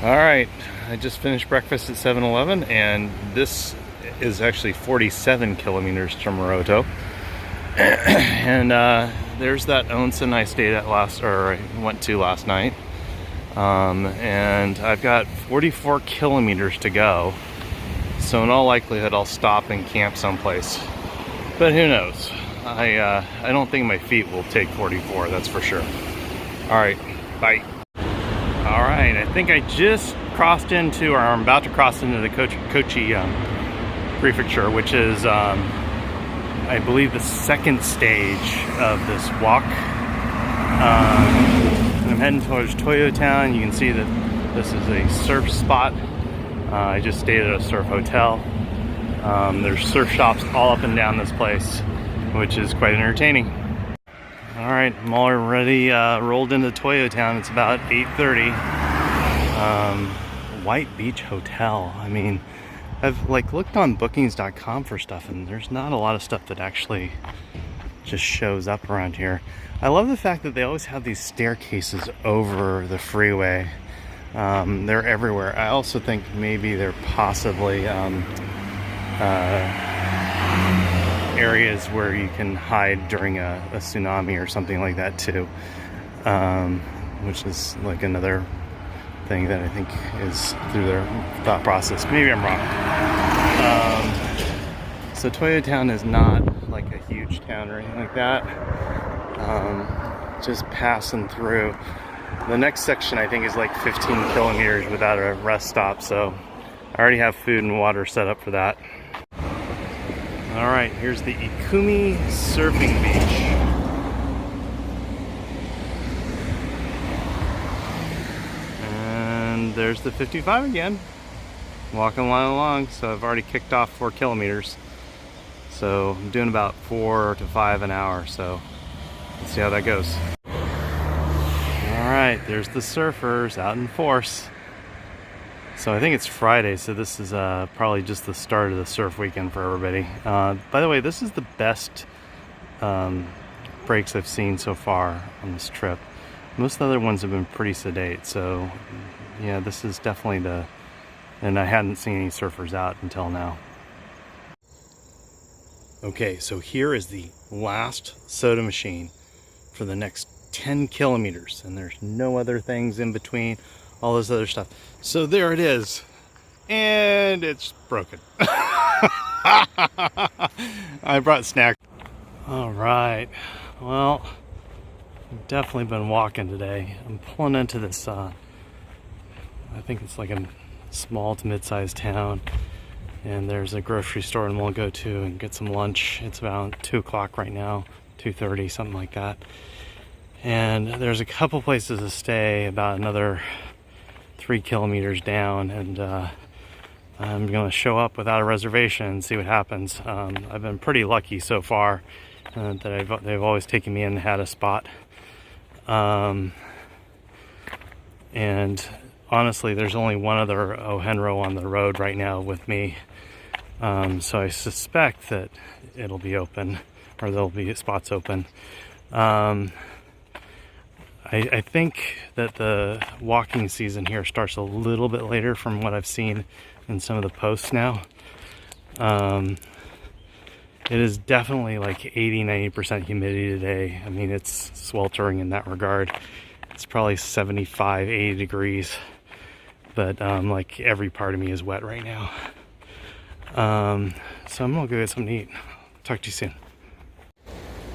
All right, I just finished breakfast at 7-Eleven, and this is actually 47 kilometers to Moroto. And there's that onsen I stayed at I went to last night. And I've got 44 kilometers to go. So in all likelihood, I'll stop and camp someplace. But who knows? I don't think my feet will take 44, that's for sure. All right, bye. All right, I think I just crossed into, or I'm about to cross into the Kochi prefecture, which is, I believe, the second stage of this walk. And I'm heading towards Toyo Town. You can see that this is a surf spot. I just stayed at a surf hotel. There's surf shops all up and down this place, which is quite entertaining. All right, I'm already rolled into Toyo Town. It's about 8:30. White Beach Hotel. I mean, I've looked on bookings.com for stuff, and there's not a lot of stuff that actually just shows up around here. I love the fact that they always have these staircases over the freeway. They're everywhere. I also think maybe they're possibly areas where you can hide during a tsunami or something like that too, which is like another thing that I think is through their thought process. Maybe I'm wrong. So Toyo Town is not like a huge town or anything like that. Just passing through. The next section I think is like 15 kilometers without a rest stop, so I already have food and water set up for that. All right, here's the Ikumi Surfing Beach. And there's the 55 again. Walking along, so I've already kicked off 4 kilometers. So I'm doing about 4 to 5 an hour, so let's see how that goes. All right, there's the surfers out in force. So I think it's Friday, so this is probably just the start of the surf weekend for everybody. By the way, this is the best breaks I've seen so far on this trip. Most of the other ones have been pretty sedate, so yeah, this is definitely and I hadn't seen any surfers out until now. Okay, so here is the last soda machine for the next 10 kilometers, and there's no other things in between, all this other stuff. So there it is, and it's broken. I brought snacks. All right, well, I've definitely been walking today. I'm pulling into this, I think it's like a small to mid-sized town, and there's a grocery store and we'll go to and get some lunch. It's about 2 o'clock right now, 2:30, something like that. And there's a couple places to stay about another 3 kilometers down, and I'm gonna show up without a reservation and see what happens. I've been pretty lucky so far that they've always taken me in and had a spot. And honestly, there's only one other Ohenro on the road right now with me. So I suspect that it'll be open, or there'll be spots open. I think that the walking season here starts a little bit later from what I've seen in some of the posts now. It is definitely like 80-90% humidity today. I mean, it's sweltering in that regard. It's probably 75-80 degrees, but like every part of me is wet right now. So I'm gonna go get something to eat. Talk to you soon.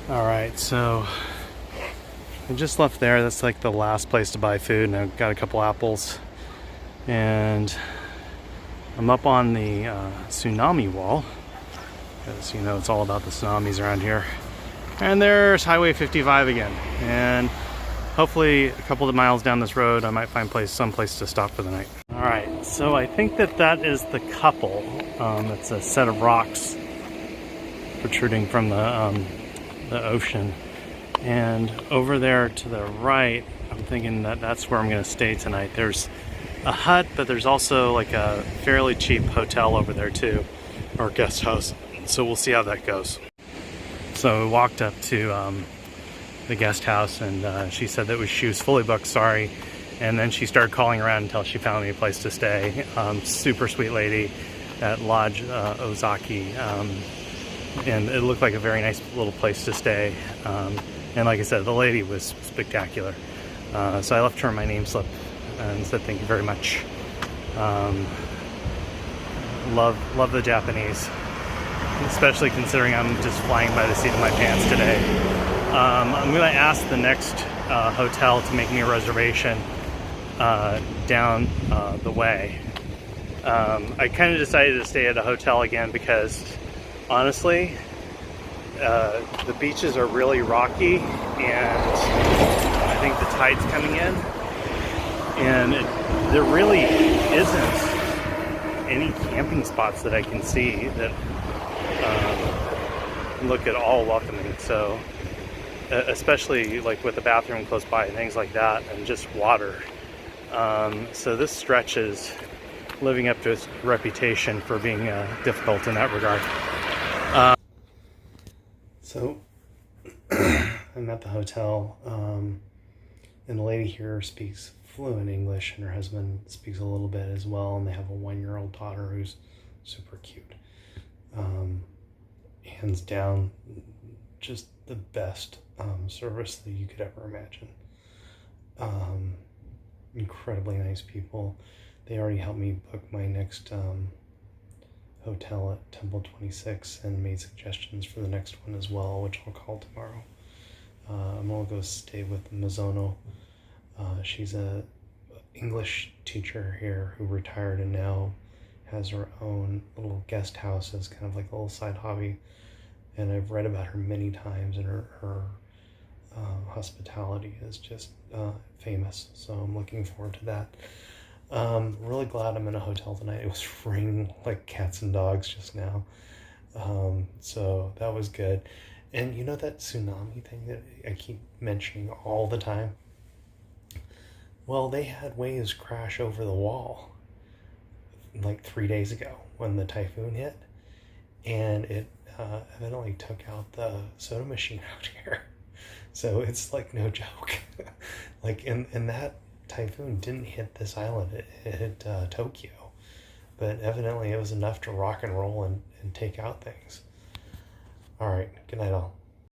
All right, so I just left there. That's like the last place to buy food, and I've got a couple apples, and I'm up on the tsunami wall, because you know it's all about the tsunamis around here. And there's Highway 55 again, and hopefully a couple of miles down this road I might find someplace to stop for the night. All right, so I think that is the couple. It's a set of rocks protruding from the ocean. And over there to the right, I'm thinking that that's where I'm going to stay tonight. There's a hut, but there's also like a fairly cheap hotel over there too, or guest house. So we'll see how that goes. So we walked up to the guest house, and she said that she was fully booked, sorry. And then she started calling around until she found me a place to stay. Super sweet lady at Lodge Ozaki. And it looked like a very nice little place to stay. And like I said, the lady was spectacular. So I left her my name slip and said thank you very much. Love the Japanese, especially considering I'm just flying by the seat of my pants today. I'm going to ask the next hotel to make me a reservation down the way. I kind of decided to stay at a hotel again because honestly, the beaches are really rocky, and I think the tide's coming in, and there really isn't any camping spots that I can see that look at all welcoming. So especially like with a bathroom close by and things like that, and just water. So this stretch is living up to its reputation for being difficult in that regard. So I'm at the hotel, and the lady here speaks fluent English, and her husband speaks a little bit as well, and they have a 1-year-old daughter who's super cute. Hands down, just the best service that you could ever imagine. Incredibly nice people. They already helped me book my next hotel at Temple 26 and made suggestions for the next one as well, which I'll call tomorrow. I'm gonna go stay with Mizono. She's a English teacher here who retired and now has her own little guest house as kind of like a little side hobby. And I've read about her many times, and her hospitality is just famous. So I'm looking forward to that. Really glad I'm in a hotel tonight. It was raining like cats and dogs just now. So that was good. And you know that tsunami thing that I keep mentioning all the time? Well, they had waves crash over the wall like 3 days ago when the typhoon hit. And it evidently took out the soda machine out here. So it's like no joke. Like, and that typhoon didn't hit this island, it hit Tokyo. But evidently it was enough to rock and roll and take out things. All right, good night all.